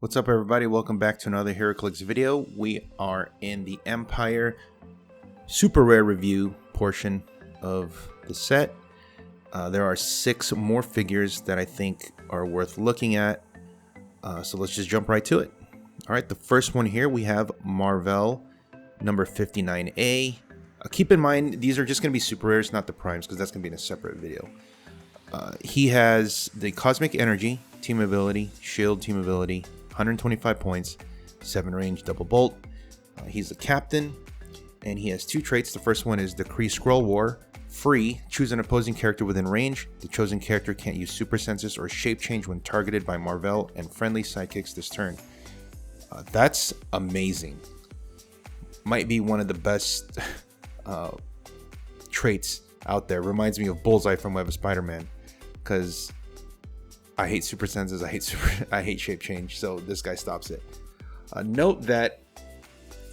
What's up, everybody? Welcome back to another Heroclix video. We are in the Empyre super rare review portion of the set. There are 6 more figures that I think are worth looking at. So let's just jump right to it. All right, the first one here we have Mar-Vell number 59A. Keep in mind, these are just going to be super rares, not the primes, because that's going to be in a separate video. He has the Cosmic Energy, Team Ability, Shield, Team Ability, 125 points, 7 range, double bolt. He's a captain, and he has 2 traits. The first one is the Kree Skrull War. Free, choose an opposing character within range. The chosen character can't use super senses or shape change when targeted by Mar-Vell and friendly sidekicks this turn. That's amazing. Might be one of the best traits out there. Reminds me of Bullseye from Web of Spider-Man, because I hate super senses, I hate shape change, so this guy stops it. Note that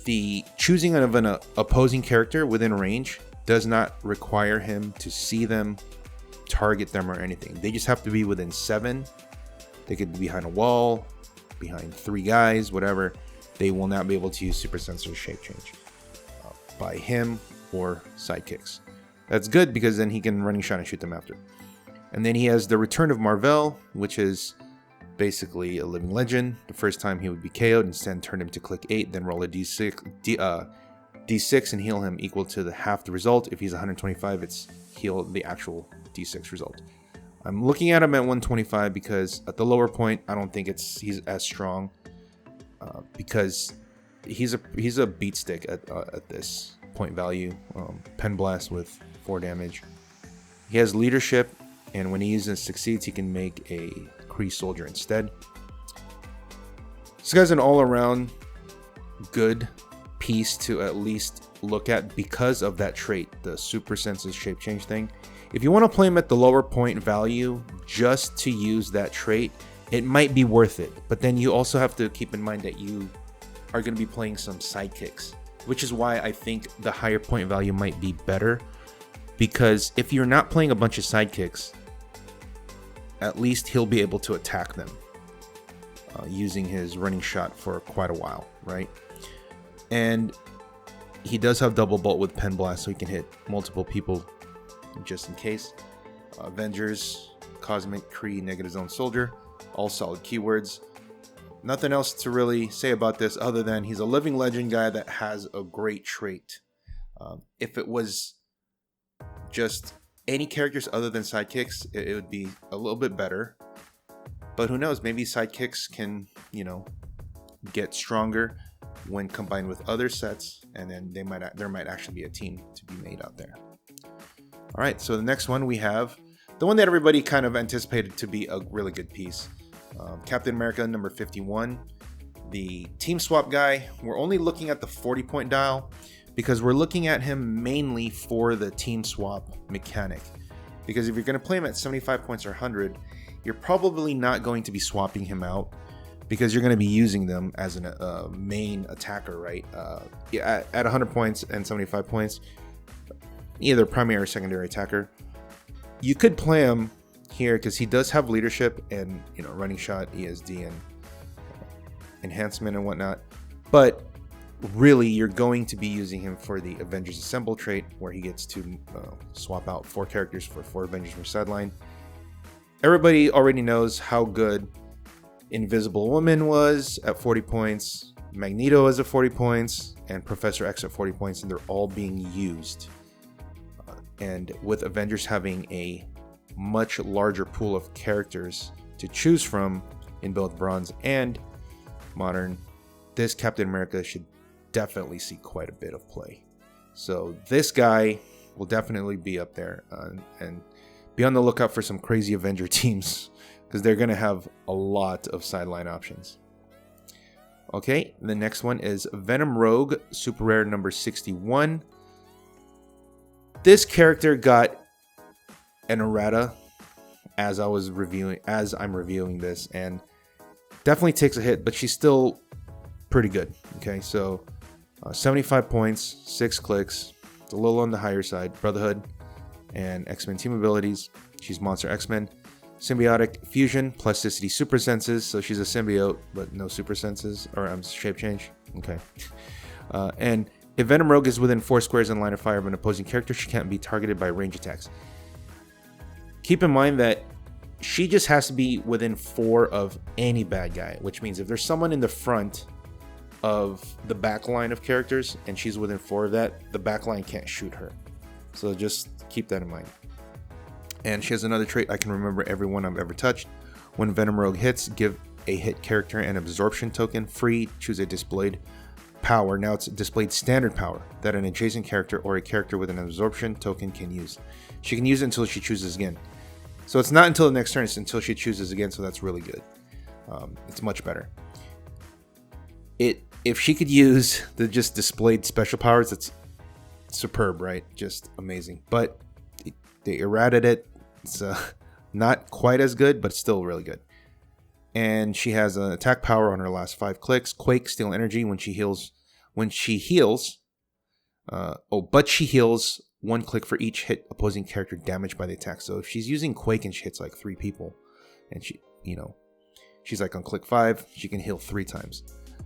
the choosing of an opposing character within range does not require him to see them, target them, or anything. They just have to be within 7. They could be behind a wall, behind 3 guys, whatever. They will not be able to use super sense or shape change by him or sidekicks. That's good, because then he can running shot and shoot them after. And then he has the Return of Mar-Vell, which is basically a living legend. The first time he would be KO'd, instead turn him to click 8, then roll a D6 and heal him equal to half the result. If he's 125, it's heal the actual D6 result. I'm looking at him at 125 because at the lower point, I don't think he's as strong, because he's a beat stick at this point value. Pen Blast with 4 damage. He has leadership, and when he uses succeeds, he can make a Kree soldier instead. This guy's an all-around good piece to at least look at because of that trait, the super senses shape change thing. If you want to play him at the lower point value just to use that trait, it might be worth it. But then you also have to keep in mind that you are going to be playing some sidekicks, which is why I think the higher point value might be better. Because if you're not playing a bunch of sidekicks, at least he'll be able to attack them using his running shot for quite a while, right? And he does have double bolt with Pen Blast, so he can hit multiple people just in case. Avengers, Cosmic, Kree, Negative Zone Soldier, all solid keywords. Nothing else to really say about this other than he's a living legend guy that has a great trait. If it was just any characters other than sidekicks, it would be a little bit better. But who knows, maybe sidekicks can, get stronger when combined with other sets, and then there might actually be a team to be made out there. All right, so the next one we have the one that everybody kind of anticipated to be a really good piece. Captain America number 51, the team swap guy. We're only looking at the 40-point dial, because we're looking at him mainly for the team swap mechanic. Because if you're going to play him at 75 points or 100, you're probably not going to be swapping him out, because you're going to be using them as a main attacker, right? At 100 points and 75 points, either primary or secondary attacker. You could play him here because he does have leadership and running shot, ESD, and enhancement and whatnot. But really, you're going to be using him for the Avengers Assemble trait, where he gets to swap out 4 characters for 4 Avengers from sideline. Everybody already knows how good Invisible Woman was at 40 points, Magneto is at 40 points, and Professor X at 40 points, and they're all being used. And with Avengers having a much larger pool of characters to choose from in both Bronze and Modern, this Captain America should definitely see quite a bit of play. So this guy will definitely be up there, and be on the lookout for some crazy Avenger teams, because they're going to have a lot of sideline options. Okay, the next one is Venom Rogue, super rare number 61. This character got an errata as I'm reviewing this, and definitely takes a hit, but she's still pretty good. Okay, so 75 points, 6 clicks. It's a little on the higher side. Brotherhood and X-Men team abilities. She's Monster X-Men. Symbiotic fusion, plasticity, super senses. So she's a symbiote, but no super senses, or shape change. Okay. And if Venom Rogue is within 4 squares in line of fire of an opposing character, she can't be targeted by range attacks. Keep in mind that she just has to be within 4 of any bad guy, which means if there's someone in the front of the back line of characters and she's within 4 of that, the back line can't shoot her. So just keep that in mind. And she has another trait. I can remember everyone I've ever touched. When Venom Rogue hits, give a hit character an absorption token. Free, choose a displayed power. Now it's displayed standard power that an adjacent character or a character with an absorption token can use. She can use it until she chooses again. So it's not until the next turn, it's until she chooses again, so that's really good. It's much better. If she could use the just displayed special powers, it's superb, right? Just amazing. But they errated it. It's not quite as good, but still really good. And she has an attack power on her last 5 clicks. Quake, steal energy when she heals. But she heals 1 click for each hit opposing character damaged by the attack. So if she's using Quake and she hits like 3 people, and she's like on click 5, she can heal 3 times.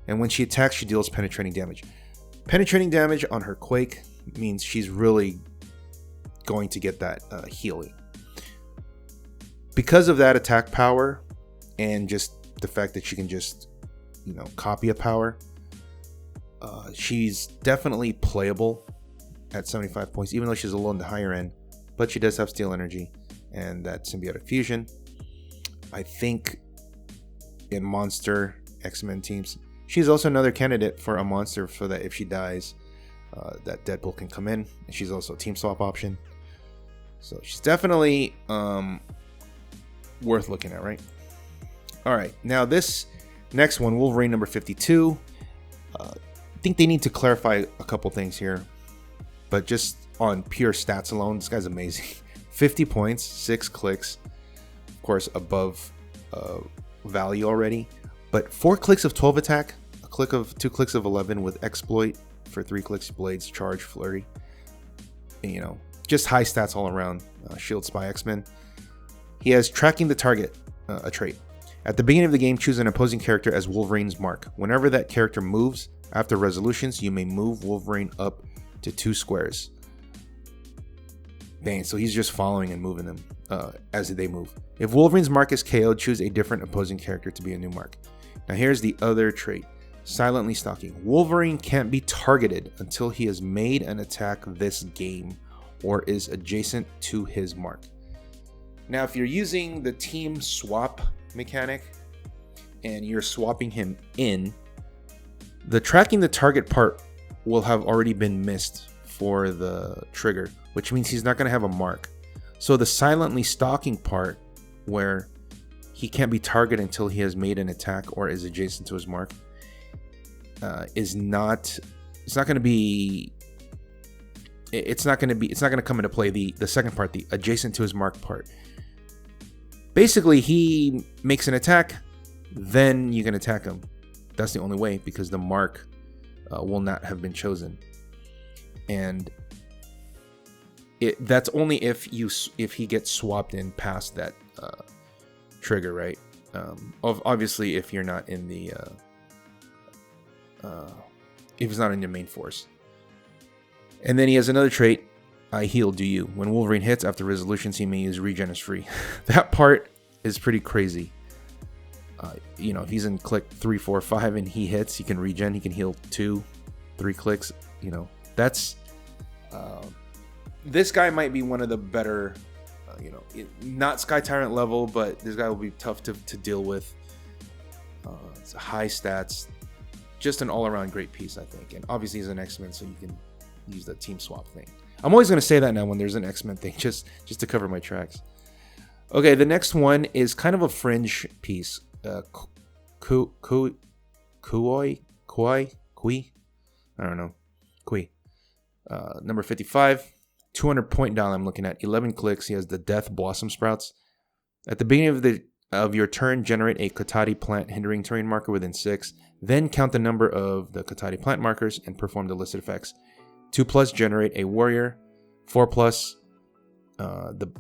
And when she attacks, she deals penetrating damage. Penetrating damage on her Quake means she's really going to get that healing. Because of that attack power and just the fact that she can just, copy a power, she's definitely playable at 75 points, even though she's a little on the higher end. But she does have steal energy and that symbiotic fusion. I think in monster X-Men teams, she's also another candidate for a monster, so that if she dies, that Deadpool can come in. And she's also a team swap option. So she's definitely worth looking at, right? All right, now this next one, Wolverine number 52. I think they need to clarify a couple things here, but just on pure stats alone, this guy's amazing. 50 points, 6 clicks, of course above value already, but 4 clicks of 12 attack, 2 clicks of 11 with exploit for 3 clicks, blades, charge, flurry. And, just high stats all around. Shield Spy X-Men. He has tracking the target, a trait. At the beginning of the game, choose an opposing character as Wolverine's mark. Whenever that character moves after resolutions, you may move Wolverine up to 2 squares. Dang, so he's just following and moving them as they move. If Wolverine's mark is KO'd, choose a different opposing character to be a new mark. Now here's the other trait. Silently stalking. Wolverine can't be targeted until he has made an attack this game or is adjacent to his mark. Now, if you're using the team swap mechanic and you're swapping him in, the tracking the target part will have already been missed for the trigger, which means he's not going to have a mark. So the silently stalking part, where he can't be targeted until he has made an attack or is adjacent to his mark, it's not going to come into play. The second part, the adjacent to his mark part. Basically, he makes an attack, then you can attack him. That's the only way, because the mark will not have been chosen. And that's only if he gets swapped in past that trigger, right? Obviously, if you're not in the if he's not in your main force. And then he has another trait, I heal, do you. When Wolverine hits after resolutions, he may use regen as free. That part is pretty crazy. If he's in click 3, 4, 5 and he hits, he can regen, he can heal 2, 3 clicks. That's this guy might be one of the better, not Sky Tyrant level, but this guy will be tough to deal with. It's high stats, just an all-around great piece, I think. And obviously he's an X-Men, so you can use the team swap thing. I'm always going to say that now when there's an X-Men thing, just to cover my tracks. Okay, the next one is kind of a fringe piece. Quoi? I don't know. Quoi. Number 55. 200 point dial I'm looking at. 11 clicks. He has the Death Blossom Sprouts. At the beginning of your turn, generate a Katati plant hindering terrain marker within 6. Then count the number of the Katati plant markers and perform the listed effects. 2+, generate a warrior. 4+,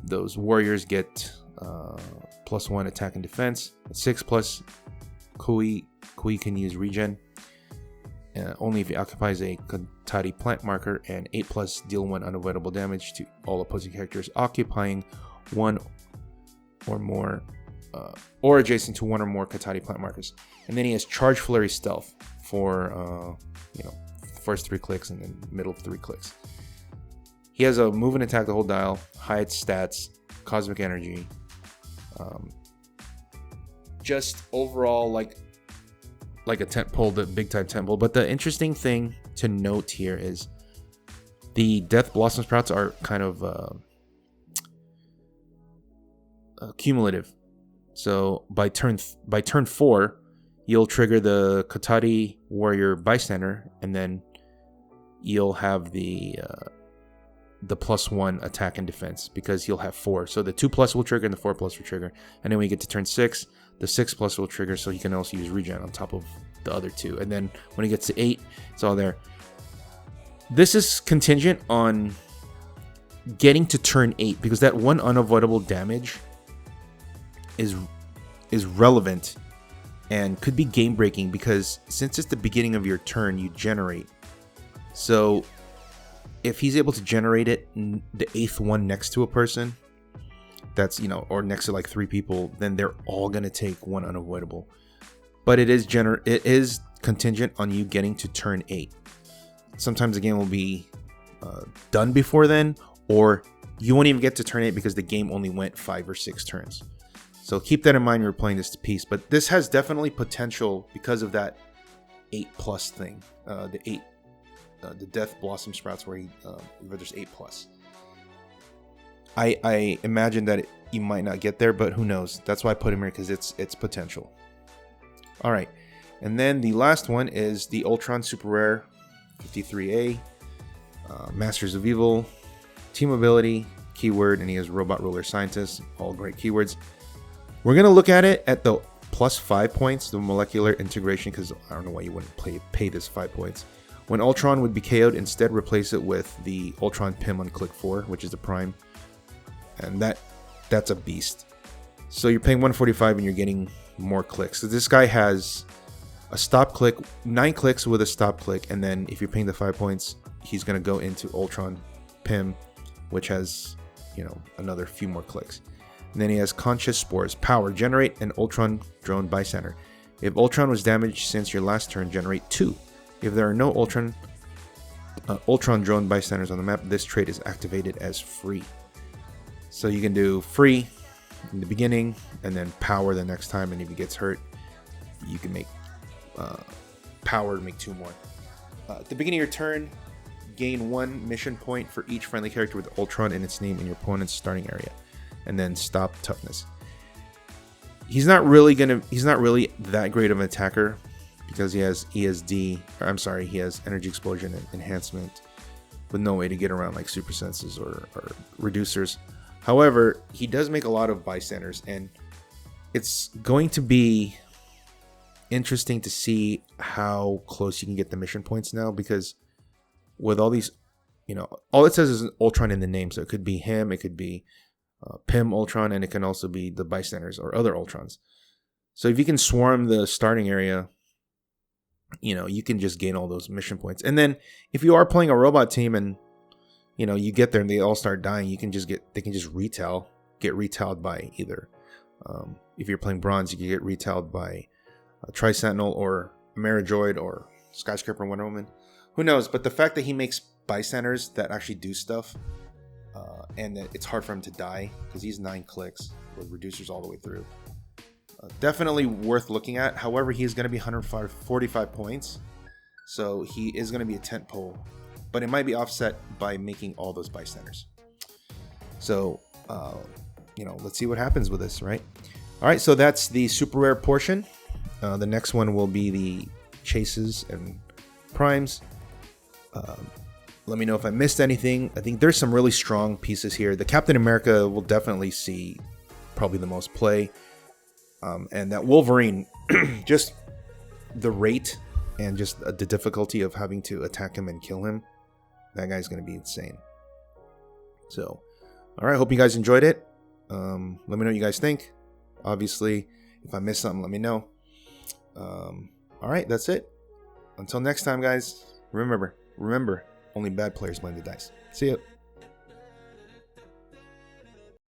those warriors get +1 attack and defense. 6+ Quoi can use regen. Only if it occupies a Katati plant marker, and 8+ deal 1 unavoidable damage to all opposing characters occupying one or more or adjacent to one or more Katati plant markers. And then he has Charge Flurry Stealth for first 3 clicks and then middle 3 clicks. He has a move and attack the whole dial, high stats, cosmic energy. Just overall like a tentpole, the big time tentpole. But the interesting thing to note here is the Death Blossom Sprouts are kind of cumulative. So by turn 4, you'll trigger the Katati Warrior Bystander, and then you'll have the +1 attack and defense because you'll have 4. So the 2+ will trigger and the 4+ will trigger. And then when you get to turn 6, the 6+ will trigger, so he can also use regen on top of the other 2. And then when he gets to 8, it's all there. This is contingent on getting to turn 8 because that one unavoidable damage is relevant and could be game breaking because since it's the beginning of your turn, you generate. So if he's able to generate it, the 8th one next to a person, that's, or next to like 3 people, then they're all going to take one unavoidable. But it is contingent on you getting to turn 8. Sometimes the game will be done before then, or you won't even get to turn 8 because the game only went 5 or 6 turns. So keep that in mind when you're playing this piece. But this has definitely potential because of that 8+ thing. The Death Blossom Sprouts where there's 8+. I imagine that you might not get there, but who knows? That's why I put him here, because it's potential. All right, and then the last one is the Ultron Super Rare 53A, Masters of Evil, Team Ability, keyword, and he has Robot Ruler Scientist, all great keywords. We're going to look at it at the +5 points, the molecular integration, because I don't know why you wouldn't pay this 5 points. When Ultron would be KO'd, instead replace it with the Ultron Pym on click 4, which is the prime. And that's a beast. So you're paying 145 and you're getting more clicks. So this guy has a stop click, 9 clicks with a stop click, and then if you're paying the 5 points, he's going to go into Ultron Pym, which has, another few more clicks. And then he has Conscious Spores. Power. Generate an Ultron Drone Bystander. If Ultron was damaged since your last turn, generate 2. If there are no Ultron Drone Bystanders on the map, this trait is activated as free. So you can do free in the beginning, and then power the next time, and if he gets hurt, you can make power to make 2 more. At the beginning of your turn, gain 1 mission point for each friendly character with Ultron in its name in your opponent's starting area. And then stop toughness. He's not really that great of an attacker because he has he has energy explosion and enhancement with no way to get around like super senses or reducers. However, he does make a lot of bystanders, and it's going to be interesting to see how close you can get the mission points now, because with all these, all it says is Ultron in the name, so it could be him, it could be Pym Ultron, and it can also be the bystanders or other Ultrons. So if you can swarm the starting area, you can just gain all those mission points. And then if you are playing a robot team and you get there and they all start dying, they can just get retailed by either if you're playing bronze, you can get retailed by a Tri-Sentinel or Maridroid or Skyscraper and Wonder Woman. Who knows? But the fact that he makes bystanders that actually do stuff, and that it's hard for him to die because he's 9 clicks with reducers all the way through. Definitely worth looking at. However, he's going to be 145 points, so he is going to be a tent pole, but it might be offset by making all those bystanders. So, let's see what happens with this, right? All right, so that's the super rare portion. The next one will be the chases and primes. Let me know if I missed anything. I think there's some really strong pieces here. The Captain America will definitely see probably the most play. And that Wolverine, just the rate and just the difficulty of having to attack him and kill him, that guy's going to be insane. So, all right, hope you guys enjoyed it. Let me know what you guys think. Obviously, if I missed something, let me know. All right, that's it. Until next time, guys. Remember, only bad players blame the dice. See ya.